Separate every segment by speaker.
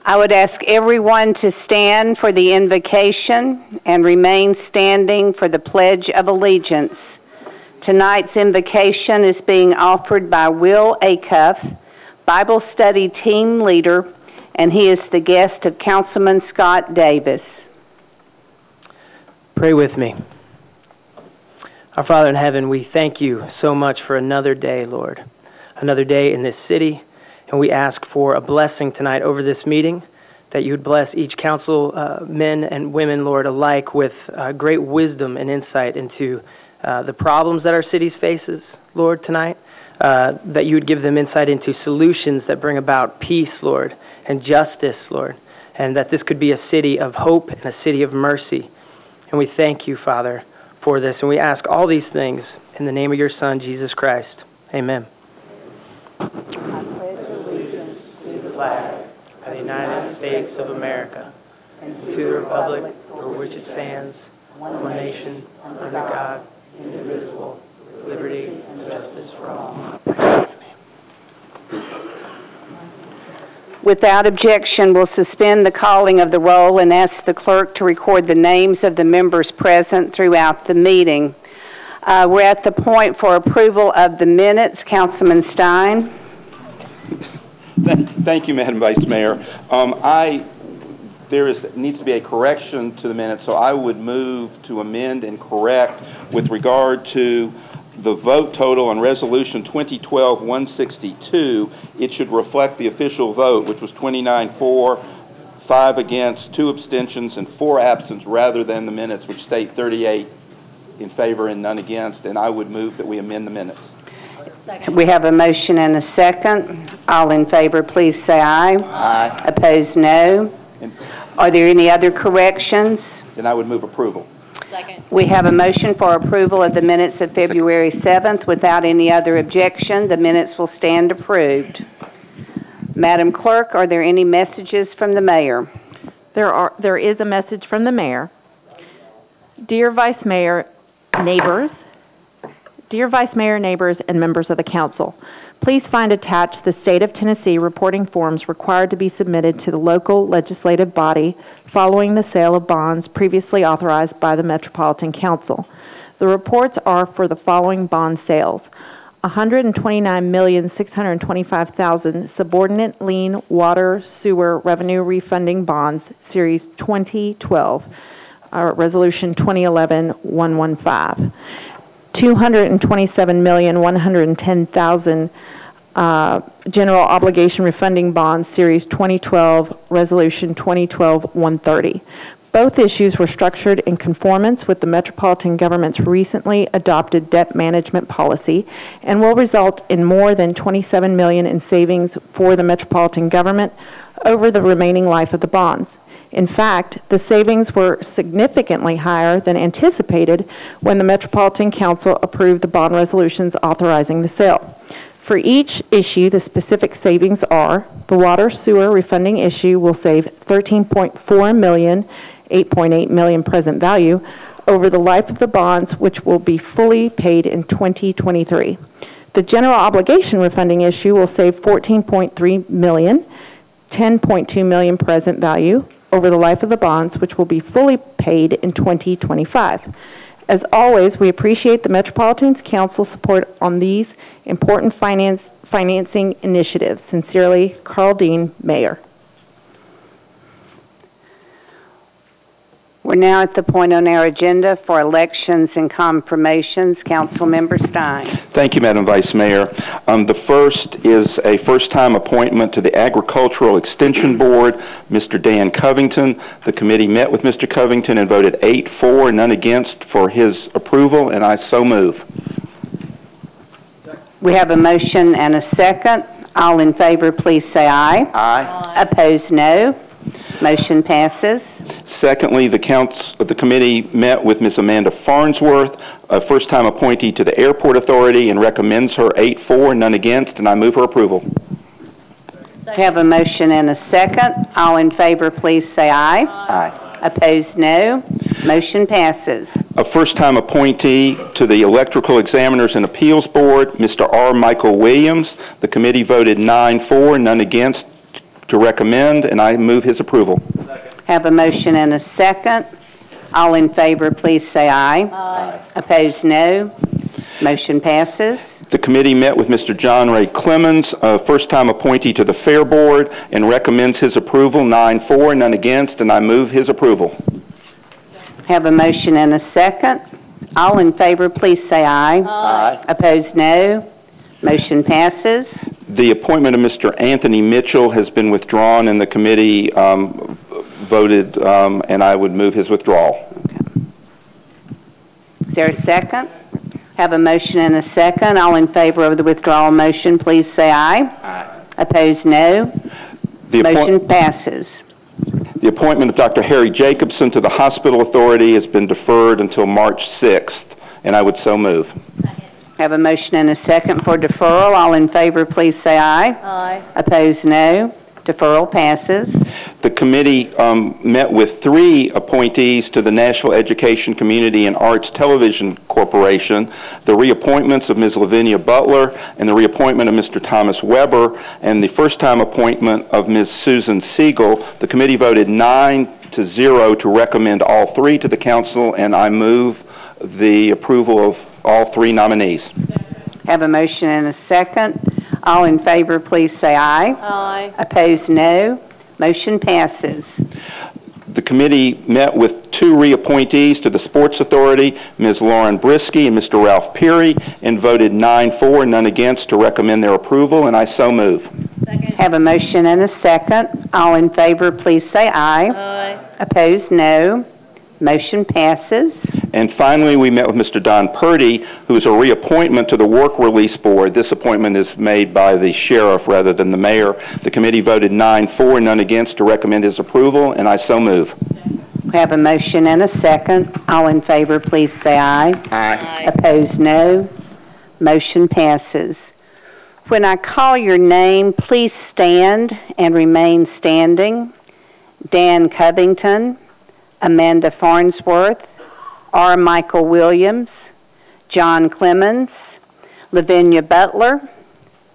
Speaker 1: I would ask everyone to stand for the invocation and remain standing for the Pledge of Allegiance. Tonight's invocation is being offered by Will Acuff, Bible study team leader, and he is the guest of Councilman Scott Davis.
Speaker 2: Pray with me. Our Father in heaven, we thank you so much for another day, Lord, another day in this city. And we ask for a blessing tonight over this meeting, that you would bless each council, men and women, Lord, alike with great wisdom and insight into the problems that our city faces, Lord, tonight. That you would give them insight into solutions that bring about peace, Lord, and justice, Lord. And that this could be a city of hope and a city of mercy. And we thank you, Father, for this. And we ask all these things in the name of your Son, Jesus Christ. Amen. Flag of the United States of America, and to the republic for which it stands, one nation, under God, indivisible, with liberty and justice for all.
Speaker 1: Without objection, we'll suspend the calling of the roll and ask the clerk to record the names of the members present throughout the meeting. We're at the point for approval of the minutes. Councilman Stein.
Speaker 3: Thank you, Madam Vice Mayor. There needs to be a correction to the minutes, so I would move to amend and correct with regard to the vote total on Resolution 2012-162. It should reflect the official vote, which was 29 for, 5 against, 2 abstentions, and 4 absent, rather than the minutes, which state 38 in favor and none against. And I would move that we amend the minutes.
Speaker 1: Second. We have a motion and a second. All in favor, please say aye.
Speaker 3: Aye.
Speaker 1: Opposed, no. Are there any other corrections?
Speaker 3: Then I would move approval.
Speaker 4: Second.
Speaker 1: We have a motion for approval of the minutes of February 7th. Without any other objection, the minutes will stand approved. Madam Clerk, are there any messages from the mayor?
Speaker 5: There is a message from the mayor. Dear Vice Mayor, neighbors, and members of the council, please find attached the State of Tennessee reporting forms required to be submitted to the local legislative body following the sale of bonds previously authorized by the Metropolitan Council. The reports are for the following bond sales: $129,625,000 subordinate lien water sewer revenue refunding bonds, Series 2012, Resolution 2011-115. $227,110,000 general obligation refunding bonds, Series 2012, Resolution 2012-130. Both issues were structured in conformance with the Metropolitan Government's recently adopted debt management policy and will result in more than $27 million in savings for the Metropolitan Government over the remaining life of the bonds. In fact, the savings were significantly higher than anticipated when the Metropolitan Council approved the bond resolutions authorizing the sale. For each issue, the specific savings are: the water sewer refunding issue will save $13.4 million, $8.8 million present value, over the life of the bonds, which will be fully paid in 2023. The general obligation refunding issue will save $14.3 million, $10.2 million present value, over the life of the bonds, which will be fully paid in 2025. As always, we appreciate the Metropolitan Council's support on these important financing initiatives. Sincerely, Carl Dean, Mayor.
Speaker 1: We're now at the point on our agenda for elections and confirmations. Councilmember Stein.
Speaker 3: Thank you, Madam Vice Mayor. The first is a first-time appointment to the Agricultural Extension Board, Mr. Dan Covington. The committee met with Mr. Covington and voted 8 for, none against for his approval, and I so move.
Speaker 1: We have a motion and a second. All in favor, please say aye.
Speaker 3: Aye.
Speaker 1: Opposed, no. Motion passes.
Speaker 3: Secondly, the committee met with Ms. Amanda Farnsworth, a first-time appointee to the Airport Authority, and recommends her 8 for, none against, and I move her approval.
Speaker 1: We have a motion and a second. All in favor, please say aye.
Speaker 3: Aye.
Speaker 1: Opposed, no. Motion passes.
Speaker 3: A first-time appointee to the Electrical Examiners and Appeals Board, Mr. R. Michael Williams. The committee voted 9 for, none against to recommend, and I move his approval.
Speaker 1: Have a motion and a second. All in favor, please say aye.
Speaker 4: Aye.
Speaker 1: Opposed, no. Motion passes.
Speaker 3: The committee met with Mr. John Ray Clemens, a first-time appointee to the Fair Board, and recommends his approval, 9-4, none against, and I move his approval.
Speaker 1: Have a motion and a second. All in favor, please say aye.
Speaker 4: Aye.
Speaker 1: Opposed, no. Motion passes.
Speaker 3: The appointment of Mr. Anthony Mitchell has been withdrawn, and the committee voted, and I would move his withdrawal.
Speaker 1: Is there a second? Have a motion and a second. All in favor of the withdrawal motion, please say aye.
Speaker 3: Aye.
Speaker 1: Opposed, no. Motion passes.
Speaker 3: The appointment of Dr. Harry Jacobson to the Hospital Authority has been deferred until March 6th, and I would so move.
Speaker 1: Have a motion and a second for deferral. All in favor, please say aye.
Speaker 4: Aye.
Speaker 1: Opposed, no. Deferral passes.
Speaker 3: The committee met with 3 appointees to the Nashville Education, Community, and Arts Television Corporation, the reappointments of Ms. Lavinia Butler and the reappointment of Mr. Thomas Weber, and the first-time appointment of Ms. Susan Siegel. The committee voted 9-0 to recommend all 3 to the council, and I move the approval of all 3 nominees.
Speaker 1: Have a motion and a second. All in favor, please say aye.
Speaker 4: Aye.
Speaker 1: Opposed, no. Motion passes.
Speaker 3: The committee met with 2 reappointees to the Sports Authority, Ms. Lauren Brisky and Mr. Ralph Peary, and voted 9-4, none against, to recommend their approval, and I so move.
Speaker 4: Second.
Speaker 1: Have a motion and a second. All in favor, please say aye.
Speaker 4: Aye.
Speaker 1: Opposed, no. Motion passes.
Speaker 3: And finally, we met with Mr. Don Purdy, who is a reappointment to the Work Release Board. This appointment is made by the sheriff rather than the mayor. The committee voted 9-4, none against, to recommend his approval, and I so move.
Speaker 1: We have a motion and a second. All in favor, please say aye.
Speaker 4: Aye.
Speaker 1: Opposed, no. Motion passes. When I call your name, please stand and remain standing. Dan Covington, Amanda Farnsworth, R. Michael Williams, John Clemens, Lavinia Butler,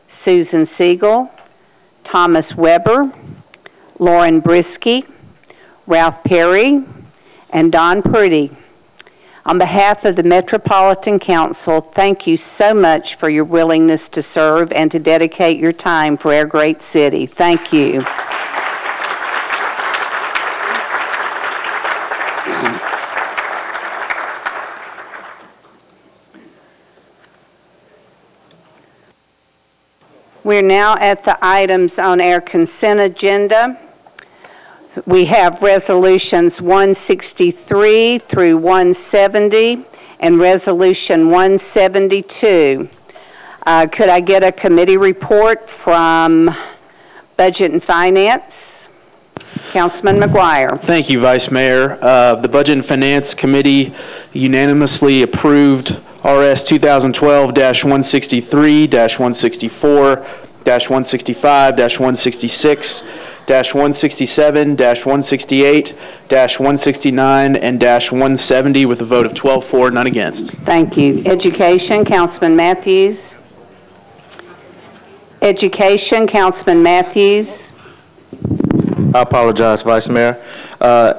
Speaker 1: Susan Siegel, Thomas Weber, Lauren Brisky, Ralph Perry, and Don Purdy. On behalf of the Metropolitan Council, thank you so much for your willingness to serve and to dedicate your time for our great city. Thank you. We're now at the items on our consent agenda. We have resolutions 163 through 170 and resolution 172. Could I get a committee report from Budget and Finance? Councilman McGuire.
Speaker 6: Thank you, Vice Mayor. The Budget and Finance Committee unanimously approved RS 2012-163-164-165-166, -167, -168, -169, and -170 with a vote of 12-4, none against.
Speaker 1: Thank you. Education, Councilman Matthews. Education, Councilman Matthews.
Speaker 7: I apologize, Vice Mayor.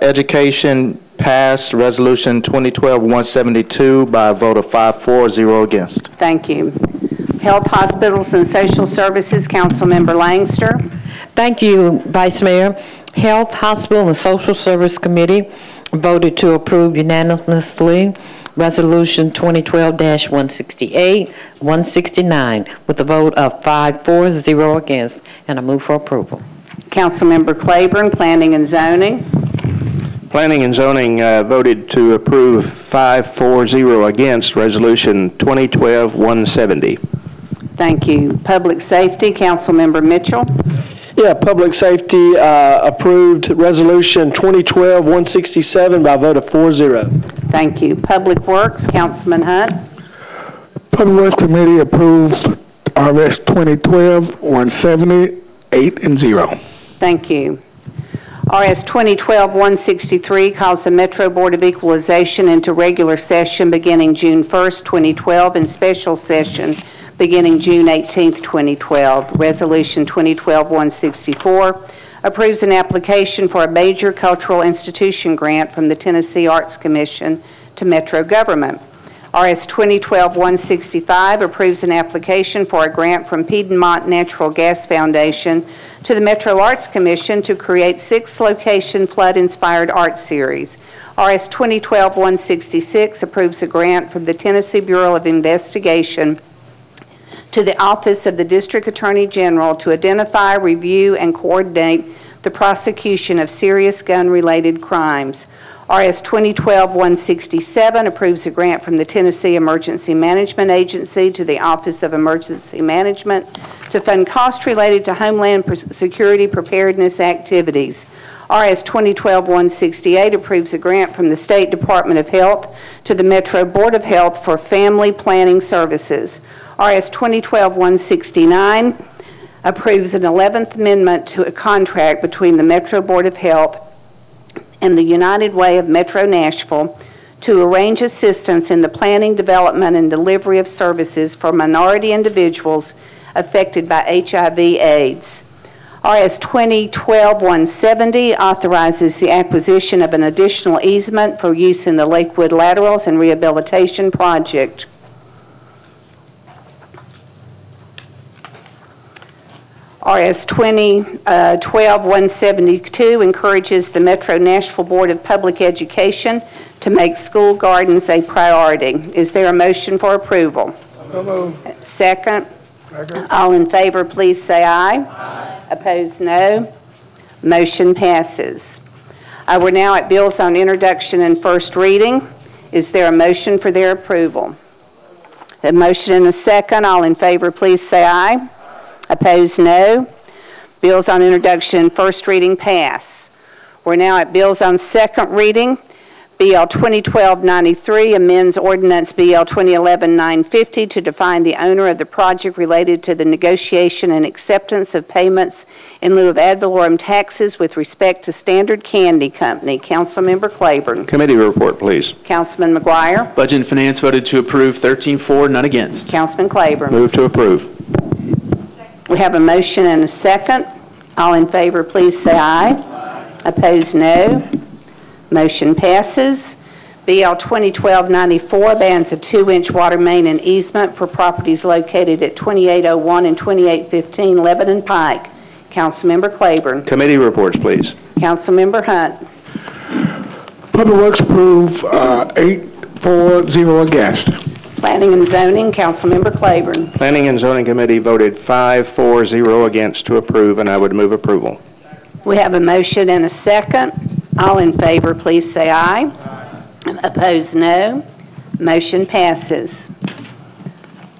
Speaker 7: Education passed Resolution 2012-172 by a vote of 5-4, 0 against.
Speaker 1: Thank you. Health, Hospitals, and Social Services, Councilmember Langster.
Speaker 8: Thank you, Vice Mayor. Health, Hospital, and Social Service Committee voted to approve unanimously Resolution 2012-168, 169, with a vote of 5-4, 0 against, and I move for approval.
Speaker 1: Councilmember Claiborne, Planning and Zoning.
Speaker 9: Planning and Zoning voted to approve 5-4-0 against Resolution 2012-170.
Speaker 1: Thank you. Public Safety, Councilmember Mitchell.
Speaker 10: Yeah, Public Safety approved Resolution 2012-167 by a vote of 4-0.
Speaker 1: Thank you. Public Works, Councilman Hunt.
Speaker 11: Public Works Committee approved RS 2012-170, 8-0.
Speaker 1: Thank you. RS 2012-163 calls the Metro Board of Equalization into regular session beginning June 1st, 2012, and special session beginning June 18th, 2012. Resolution 2012-164 approves an application for a major cultural institution grant from the Tennessee Arts Commission to Metro Government. RS 2012-165 approves an application for a grant from Piedmont Natural Gas Foundation to the Metro Arts Commission to create 6-location flood-inspired art series. RS 2012-166 approves a grant from the Tennessee Bureau of Investigation to the Office of the District Attorney General to identify, review, and coordinate the prosecution of serious gun-related crimes. RS 2012-167 approves a grant from the Tennessee Emergency Management Agency to the Office of Emergency Management to fund costs related to Homeland Security preparedness activities. RS 2012-168 approves a grant from the State Department of Health to the Metro Board of Health for family planning services. RS 2012-169 approves an 11th Amendment to a contract between the Metro Board of Health and the United Way of Metro Nashville to arrange assistance in the planning, development, and delivery of services for minority individuals affected by HIV/AIDS. RS 2012-170 authorizes the acquisition of an additional easement for use in the Lakewood Laterals and Rehabilitation Project. RS 2012-172 encourages the Metro Nashville Board of Public Education to make school gardens a priority. Is there a motion for approval?
Speaker 11: So moved.
Speaker 1: Second. All in favor, please say aye. Aye. Opposed, no. Motion passes. We're now at bills on introduction and first reading. Is there a motion for their approval? A motion and a second. All in favor, please say aye. Opposed, no. Bills on introduction and first reading pass. We're now at bills on second reading. BL 2012-93 amends Ordinance BL 2011-950 to define the owner of the project related to the negotiation and acceptance of payments in lieu of ad valorem taxes with respect to Standard Candy Company. Councilmember Claiborne.
Speaker 9: Committee report, please.
Speaker 1: Councilman McGuire.
Speaker 6: Budget and Finance voted to approve 13-4, none against.
Speaker 1: Councilman Claiborne.
Speaker 9: Move to approve.
Speaker 1: We have a motion and a second. All in favor, please say aye. Aye. Opposed, no. Motion passes. BL 2012-94 bans a 2-inch water main and easement for properties located at 2801 and 2815 Lebanon Pike. Councilmember Claiborne.
Speaker 9: Committee reports, please.
Speaker 1: Councilmember Hunt.
Speaker 11: Public Works approve 8-4-0 against.
Speaker 1: Planning and Zoning, Councilmember Claiborne.
Speaker 9: Planning and Zoning Committee voted 5-4-0 against to approve, and I would move approval.
Speaker 1: We have a motion and a second. All in favor, please say aye. Aye. Opposed, no. Motion passes.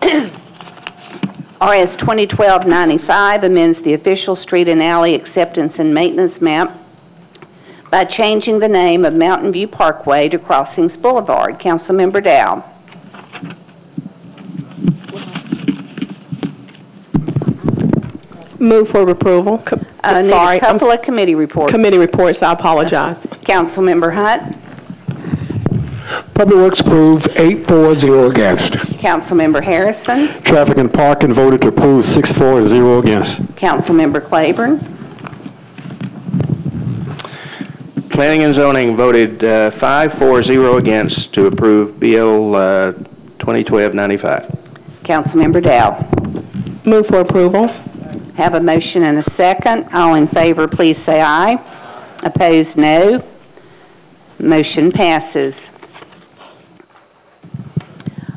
Speaker 1: RS 2012-95 amends the official street and alley acceptance and maintenance map by changing the name of Mountain View Parkway to Crossings Boulevard. Councilmember Dow.
Speaker 5: Move for approval.
Speaker 1: Sorry, a couple of committee reports.
Speaker 5: Committee reports, I apologize.
Speaker 1: Councilmember Hunt.
Speaker 11: Public Works approve 8-4-0 against.
Speaker 1: Councilmember Harrison.
Speaker 4: Traffic and Parking voted to approve 6-4-0 against.
Speaker 1: Councilmember Claiborne.
Speaker 9: Planning and Zoning voted 5-4-0 against to approve BL 2012-95.
Speaker 1: Councilmember Dow.
Speaker 5: Move for approval.
Speaker 1: Have a motion and a second. All in favor, please say aye. Opposed, no. Motion passes.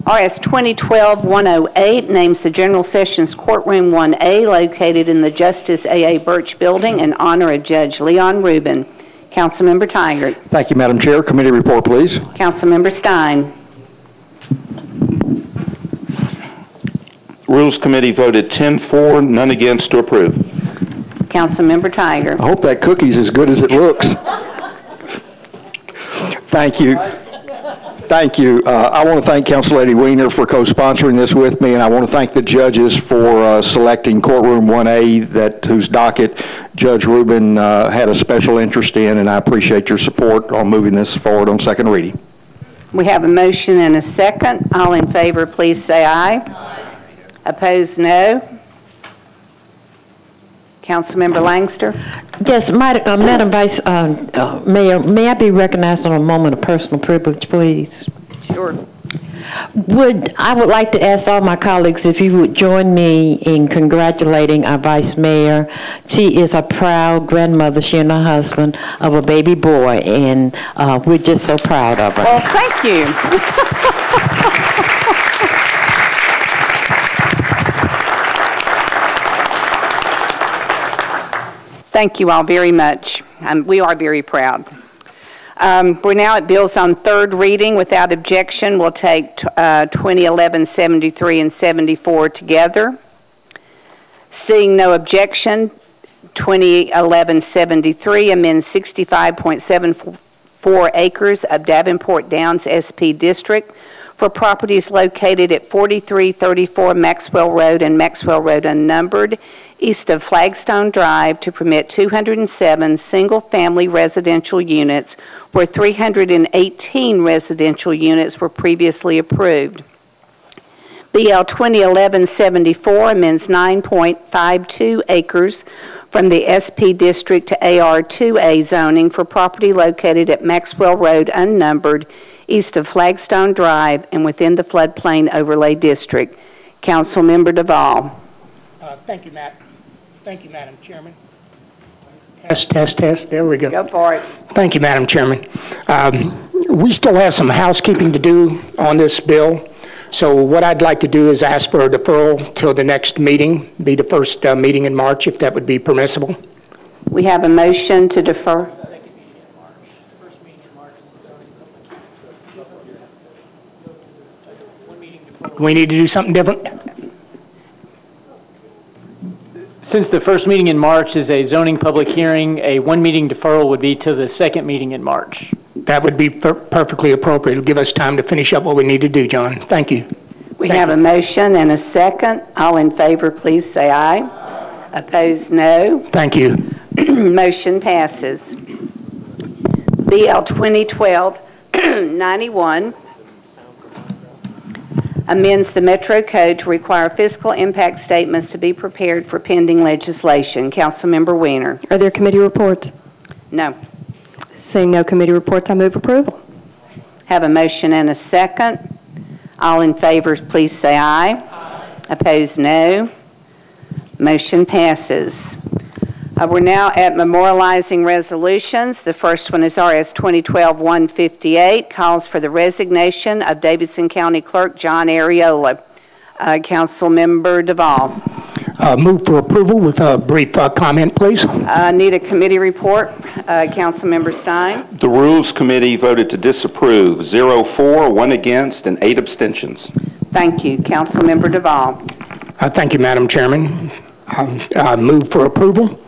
Speaker 1: RS 2012-108 names the General Sessions Courtroom 1A located in the Justice A.A. Birch Building in honor of Judge Leon Rubin. Councilmember Tigert.
Speaker 4: Thank you, Madam Chair. Committee report, please.
Speaker 1: Councilmember Stein.
Speaker 3: Rules Committee voted 10-4, none against to approve.
Speaker 1: Councilmember Tiger.
Speaker 4: I hope that cookie's as good as it looks. Thank you. Thank you. I want to thank Council Lady Weiner for co-sponsoring this with me, and I want to thank the judges for selecting Courtroom 1A, whose docket Judge Rubin had a special interest in, and I appreciate your support on moving this forward on second reading.
Speaker 1: We have a motion and a second. All in favor, please say aye. Aye. Opposed, no. Councilmember Langster?
Speaker 8: Yes, Madam Vice Mayor, may I be recognized on a moment of personal privilege, please?
Speaker 1: Sure.
Speaker 8: I would like to ask all my colleagues if you would join me in congratulating our Vice Mayor. She is a proud grandmother, she and her husband, of a baby boy, and we're just so proud of her.
Speaker 1: Well, thank you. Thank you all very much. We are very proud. We're now at bills on third reading. Without objection, we'll take 2011-73 and 74 together. Seeing no objection, 2011-73 amends 65.74 acres of Davenport Downs SP District for properties located at 4334 Maxwell Road and Maxwell Road unnumbered, east of Flagstone Drive, to permit 207 single-family residential units where 318 residential units were previously approved. BL 2011-74 amends 9.52 acres from the SP District to AR2A zoning for property located at Maxwell Road unnumbered, east of Flagstone Drive and within the floodplain overlay district. Councilmember Duvall.
Speaker 11: Thank you, Matt. Thank you, Madam Chairman. Test. There we go.
Speaker 1: Go for it.
Speaker 11: Thank you, Madam Chairman. We still have some housekeeping to do on this bill. So what I'd like to do is ask for a deferral till the next meeting, be the first meeting in March, if that would be permissible.
Speaker 1: We have a motion to defer.
Speaker 11: We need to do something different?
Speaker 2: Since the first meeting in March is a zoning public hearing, a one-meeting deferral would be to the second meeting in March.
Speaker 11: That would be perfectly appropriate. It'll give us time to finish up what we need to do, John. Thank you.
Speaker 1: We have a motion and a second. All in favor, please say aye. Opposed, no.
Speaker 11: Thank you.
Speaker 1: Motion passes. BL 2012-91 amends the Metro Code to require fiscal impact statements to be prepared for pending legislation. Councilmember Weiner.
Speaker 12: Are there committee reports?
Speaker 1: No.
Speaker 12: Seeing no committee reports, I move approval.
Speaker 1: Have a motion and a second. All in favor, please say aye. Aye. Opposed, no. Motion passes. We're now at memorializing resolutions. The first one is RS 2012-158, calls for the resignation of Davidson County Clerk John Ariola. Councilmember Duvall.
Speaker 11: Move for approval with a brief comment, please.
Speaker 1: Need a committee report. Councilmember Stein.
Speaker 3: The Rules Committee voted to disapprove, 0 for, 1 against, and 8 abstentions.
Speaker 1: Thank you. Councilmember Duvall.
Speaker 11: Thank you, Madam Chairman. Move for approval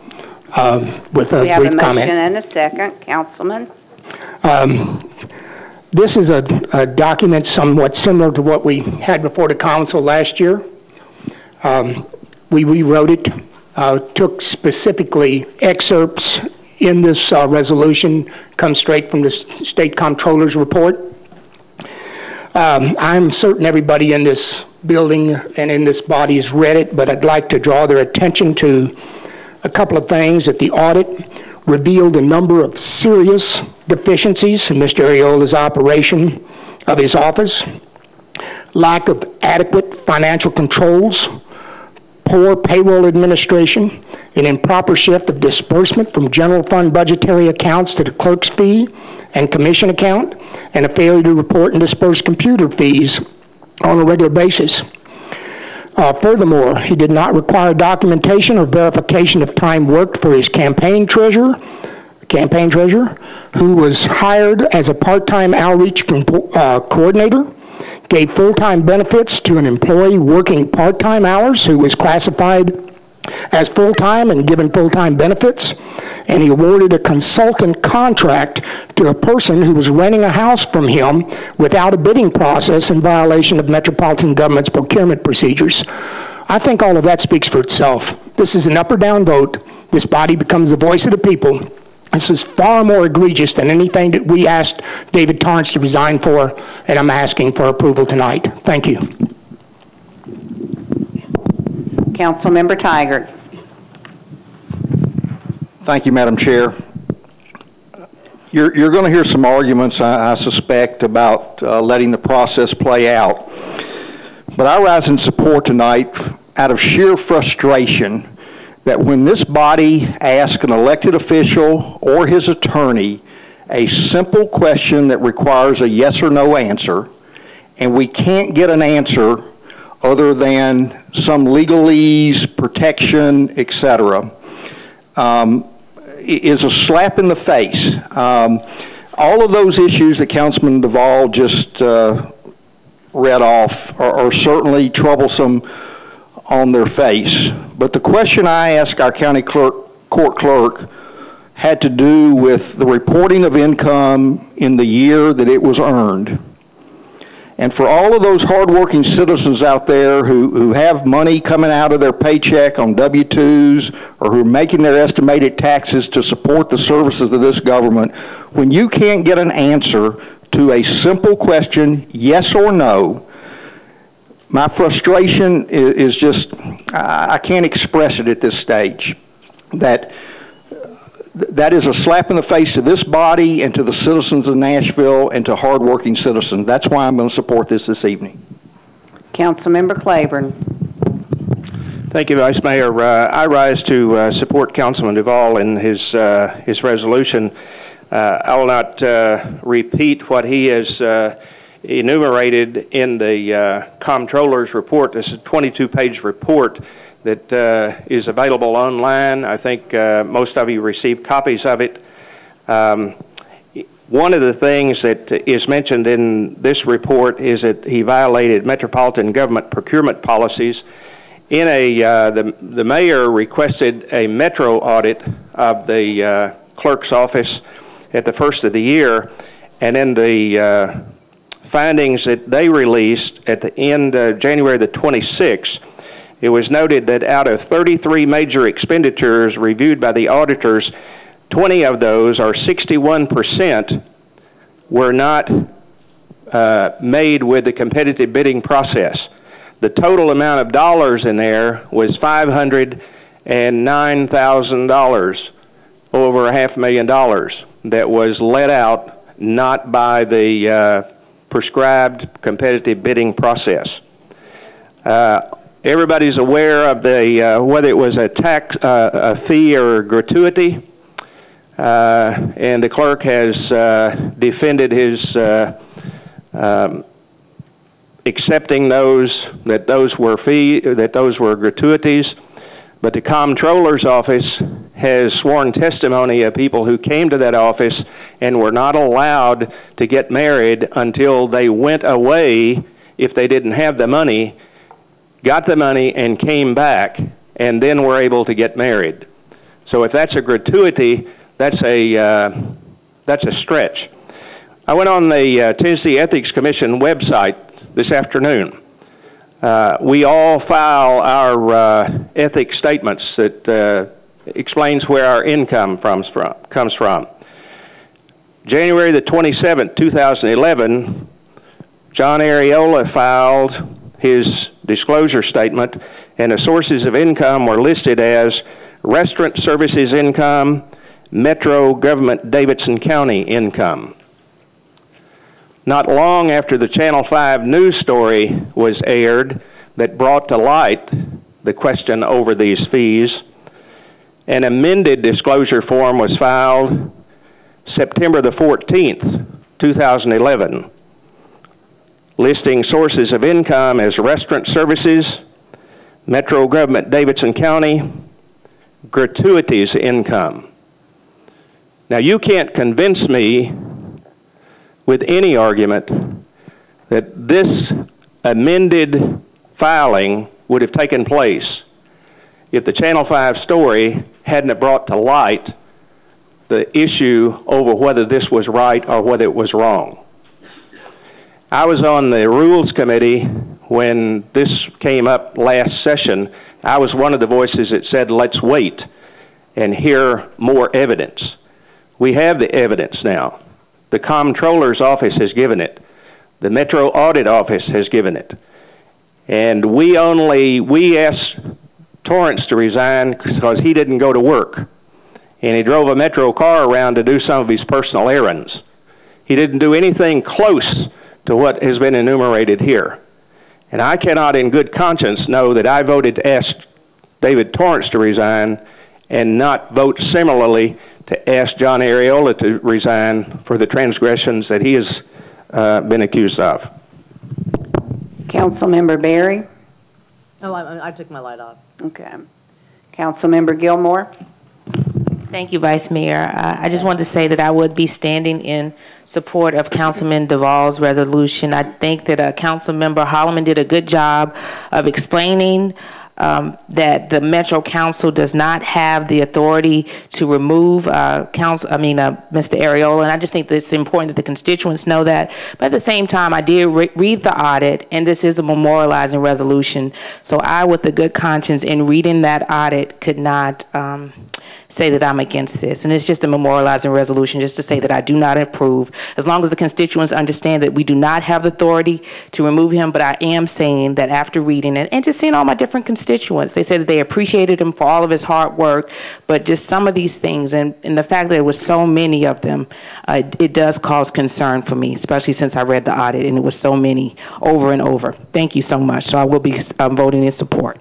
Speaker 11: with a brief comment.
Speaker 1: We have a motion and a second. Councilman.
Speaker 11: This is a document somewhat similar to what we had before the council last year. We rewrote it, took specifically excerpts in this resolution, come straight from the State Comptroller's report. I'm certain everybody in this building and in this body has read it, but I'd like to draw their attention to a couple of things. That the audit revealed a number of serious deficiencies in Mr. Ariola's operation of his office, lack of adequate financial controls, poor payroll administration, an improper shift of disbursement from general fund budgetary accounts to the clerk's fee and commission account, and a failure to report and disperse computer fees on a regular basis. Furthermore, he did not require documentation or verification of time worked for his campaign treasurer, who was hired as a part-time outreach coordinator, gave full-time benefits to an employee working part-time hours who was classified as full-time and given full-time benefits, and he awarded a consultant contract to a person who was renting a house from him without a bidding process in violation of Metropolitan Government's procurement procedures. I think all of that speaks for itself. This is an up or down vote. This body becomes the voice of the people. This is far more egregious than anything that we asked David Torrance to resign for, and I'm asking for approval tonight. Thank you.
Speaker 1: Councilmember Tigert.
Speaker 4: Thank you, Madam Chair. You're going to hear some arguments, I suspect, about letting the process play out. But I rise in support tonight out of sheer frustration that when this body asks an elected official or his attorney a simple question that requires a yes or no answer, and we can't get an answer other than some legalese, protection, etc., is a slap in the face. All of those issues that Councilman Duvall just read off are certainly troublesome on their face. But the question I asked our county court clerk had to do with the reporting of income in the year that it was earned. And for all of those hardworking citizens out there who have money coming out of their paycheck on W-2s or who are making their estimated taxes to support the services of this government, when you can't get an answer to a simple question, yes or no, my frustration is just, I can't express it at this stage. That is a slap in the face to this body and to the citizens of Nashville and to hardworking citizens. That's why I'm going to support this evening.
Speaker 1: Councilmember Claiborne.
Speaker 9: Thank you, Vice Mayor. I rise to support Councilman Duvall in his resolution. I will not repeat what he has enumerated in the comptroller's report. This is a 22-page report that is available online. I think most of you received copies of it. One of the things that is mentioned in this report is that he violated metropolitan government procurement policies. In the mayor requested a metro audit of the clerk's office at the first of the year, and in the findings that they released at the end of January the 26th, it was noted that out of 33 major expenditures reviewed by the auditors, 20 of those, or 61%, were not made with the competitive bidding process. The total amount of dollars in there was $509,000, over $500,000, that was let out not by the prescribed competitive bidding process. Everybody's aware of the whether it was a tax, a fee, or a gratuity, and the clerk has defended his accepting those were gratuities. But the comptroller's office has sworn testimony of people who came to that office and were not allowed to get married until they went away if they didn't have the money, got the money and came back, and then were able to get married. So if that's a gratuity, that's a stretch. I went on the Tennessee Ethics Commission website this afternoon. We all file our ethics statements that explains where our income comes from. January the 27th, 2011, John Ariola filed his disclosure statement, and the sources of income were listed as restaurant services income, Metro Government Davidson County income. Not long after the Channel 5 news story was aired that brought to light the question over these fees, an amended disclosure form was filed September the 14th, 2011, listing sources of income as restaurant services, Metro Government Davidson County, gratuities income. Now, you can't convince me with any argument that this amended filing would have taken place if the Channel 5 story hadn't brought to light the issue over whether this was right or whether it was wrong. I was on the Rules Committee when this came up last session. I was one of the voices that said, let's wait and hear more evidence. We have the evidence now. The Comptroller's Office has given it. The Metro Audit Office has given it. And we asked Torrance to resign because he didn't go to work. and he drove a Metro car around to do some of his personal errands. He didn't do anything close to what has been enumerated here. And I cannot in good conscience know that I voted to ask David Torrance to resign and not vote similarly to ask John Ariola to resign for the transgressions that he has been accused of.
Speaker 1: Councilmember Berry?
Speaker 13: Oh, I took my light off.
Speaker 1: Okay. Councilmember Gilmore?
Speaker 14: Thank you, Vice Mayor. I just wanted to say that I would be standing in support of Councilman Duvall's resolution. I think that Councilmember Holloman did a good job of explaining that the Metro Council does not have the authority to remove Mr. Ariola, and I just think that it's important that the constituents know that. But at the same time, I did read the audit, and this is a memorializing resolution. So I, with a good conscience, in reading that audit, could not say that I'm against this. And it's just a memorializing resolution, just to say that I do not approve, as long as the constituents understand that we do not have the authority to remove him. But I am saying that after reading it and just seeing all my different constituents, they said that they appreciated him for all of his hard work, but just some of these things and the fact that there was so many of them, it does cause concern for me, especially since I read the audit and it was so many over and over. Thank you so much. So I will be voting in support.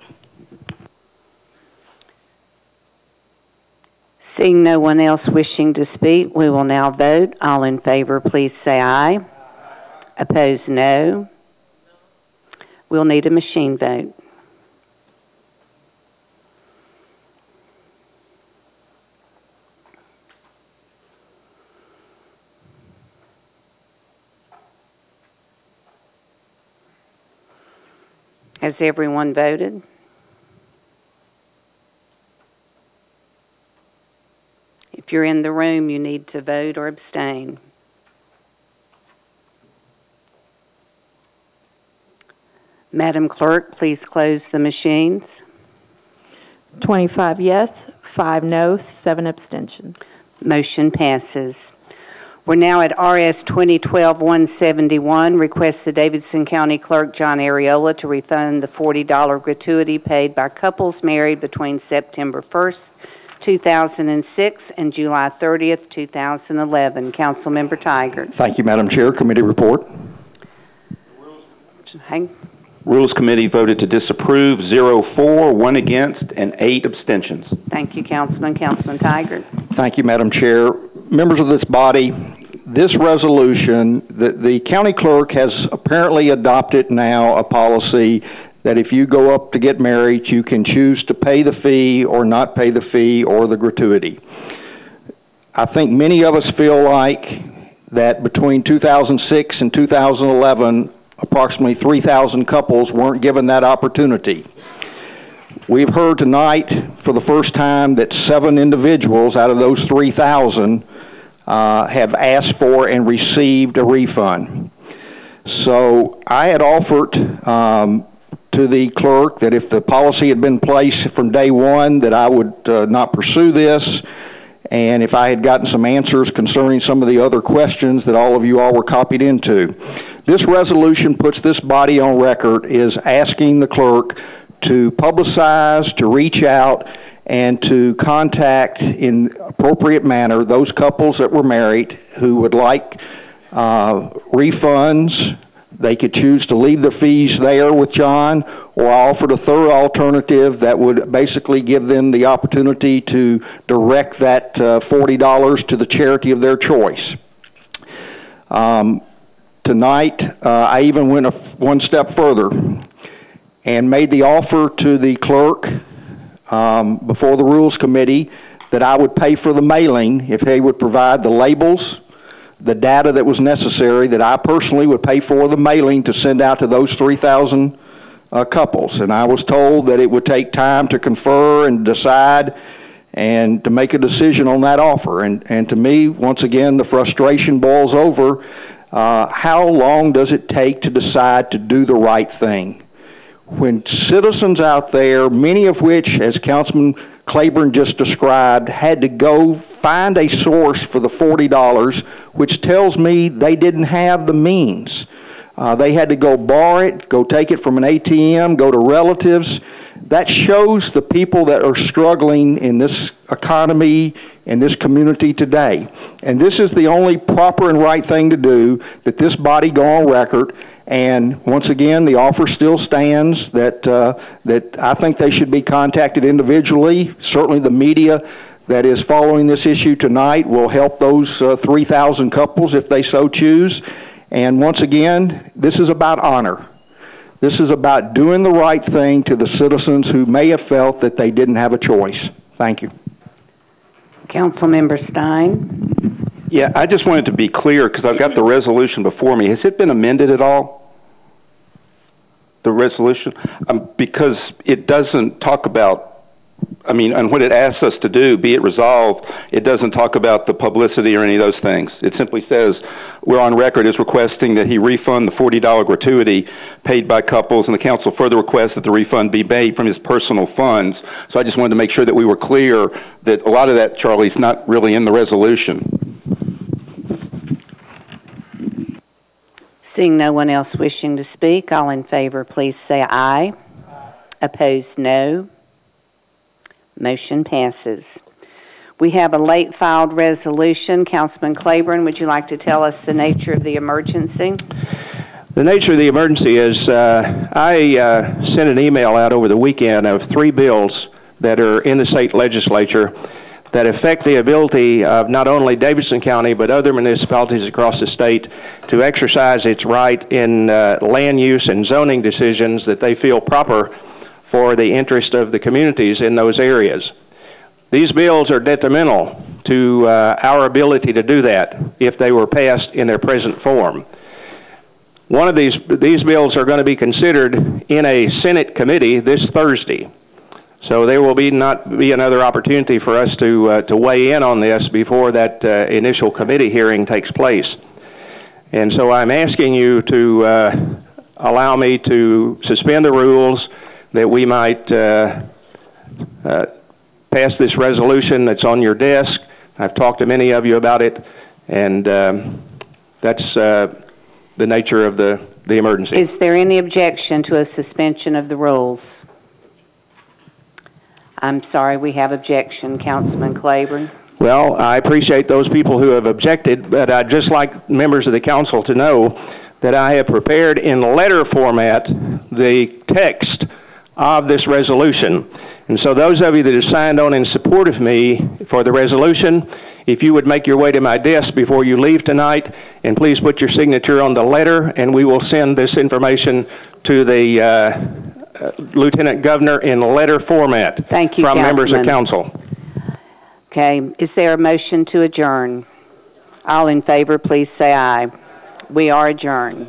Speaker 1: Seeing no one else wishing to speak, we will now vote. All in favor, please say aye. Opposed, no. We'll need a machine vote. Has everyone voted? If you're in the room, you need to vote or abstain. Madam Clerk, please close the machines.
Speaker 5: 25 yes, 5 no, 7 abstentions.
Speaker 1: Motion passes. We're now at RS 2012-171, requests the Davidson County Clerk John Ariola to refund the $40 gratuity paid by couples married between September 1st, 2006 and July 30th, 2011. Councilmember Tiger.
Speaker 4: Thank you, Madam Chair. Committee report.
Speaker 3: Rules Committee voted to disapprove, 0 for, 1 against, and 8 abstentions.
Speaker 1: Thank you, Councilman. Councilman Tiger.
Speaker 4: Thank you, Madam Chair. Members of this body, this resolution, the county clerk has apparently adopted now a policy that if you go up to get married, you can choose to pay the fee or not pay the fee or the gratuity. I think many of us feel like that between 2006 and 2011, approximately 3,000 couples weren't given that opportunity. We've heard tonight for the first time that 7 individuals out of those 3,000 have asked for and received a refund. So I had offered to the clerk that if the policy had been placed from day one, that I would not pursue this, and if I had gotten some answers concerning some of the other questions that all of you all were copied into. This resolution puts this body on record is asking the clerk to publicize, to reach out, and to contact in appropriate manner those couples that were married who would like refunds. They could choose to leave the fees there with John, or I offered a third alternative that would basically give them the opportunity to direct that $40 to the charity of their choice. Tonight, I even went one step further and made the offer to the clerk before the Rules Committee that I would pay for the mailing if they would provide the labels, the data that was necessary, that I personally would pay for the mailing to send out to those 3,000 couples. And I was told that it would take time to confer and decide and to make a decision on that offer. And to me, once again, the frustration boils over. How long does it take to decide to do the right thing? When citizens out there, many of which, as Councilman Claiborne just described, had to go find a source for the $40, which tells me they didn't have the means. They had to go borrow it, go take it from an ATM, go to relatives. That shows the people that are struggling in this economy in this community today. And this is the only proper and right thing to do, that this body go on record. And once again, the offer still stands that, that I think they should be contacted individually. Certainly the media that is following this issue tonight will help those 3,000 couples if they so choose. And once again, this is about honor. This is about doing the right thing to the citizens who may have felt that they didn't have a choice. Thank you.
Speaker 1: Councilmember Stein.
Speaker 3: Yeah, I just wanted to be clear because I've got the resolution before me. Has it been amended at all? The resolution? Because it doesn't talk about, I mean, and what it asks us to do, be it resolved, it doesn't talk about the publicity or any of those things. It simply says, we're on record as requesting that he refund the $40 gratuity paid by couples, and the council further requests that the refund be made from his personal funds. So I just wanted to make sure that we were clear that a lot of that, Charlie, is not really in the resolution.
Speaker 1: Seeing no one else wishing to speak, all in favor, please say aye. Opposed, no. Motion passes. We have a late filed resolution. Councilman Claiborne, would you like to tell us the nature of the emergency?
Speaker 9: The nature of the emergency is I sent an email out over the weekend of 3 bills that are in the state legislature that affect the ability of not only Davidson County but other municipalities across the state to exercise its right in land use and zoning decisions that they feel proper for the interest of the communities in those areas. These bills are detrimental to our ability to do that if they were passed in their present form. One of these bills are going to be considered in a Senate committee this Thursday. So there will not be another opportunity for us to weigh in on this before that initial committee hearing takes place. And so I'm asking you to allow me to suspend the rules that we might pass this resolution that's on your desk. I've talked to many of you about it, and that's the nature of the emergency.
Speaker 1: Is there any objection to a suspension of the rules? I'm sorry, we have objection. Councilman Claiborne.
Speaker 9: Well, I appreciate those people who have objected, but I'd just like members of the council to know that I have prepared in letter format the text of this resolution. And so those of you that have signed on in support of me for the resolution, if you would make your way to my desk before you leave tonight, and please put your signature on the letter, and we will send this information to the Lieutenant Governor in letter format.
Speaker 1: Thank you,
Speaker 9: from members of
Speaker 1: Councilman.
Speaker 9: council.
Speaker 1: Okay, is there a motion to adjourn? All in favor, please say aye. We are adjourned.